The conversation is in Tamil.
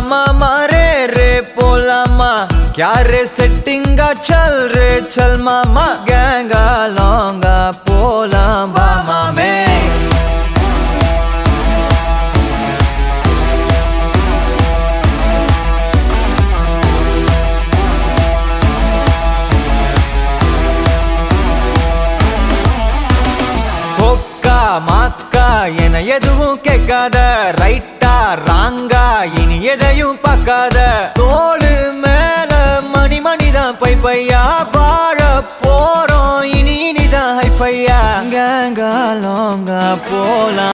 मामा रे पोलामा क्या रे सेटिंगा चल रे चल मामा गैंगा लौंगा पोला मामा में மாக்கா என எதுவும் கேட்காத ரைட்டா ராங்கா இனி எதையும் பார்க்காத தோளு மேல மணி மணிதான் பை பையா வாழ போறோம் இனி இனிதான் ஹைஃபையா கேங்கா லோங்கா போலாம்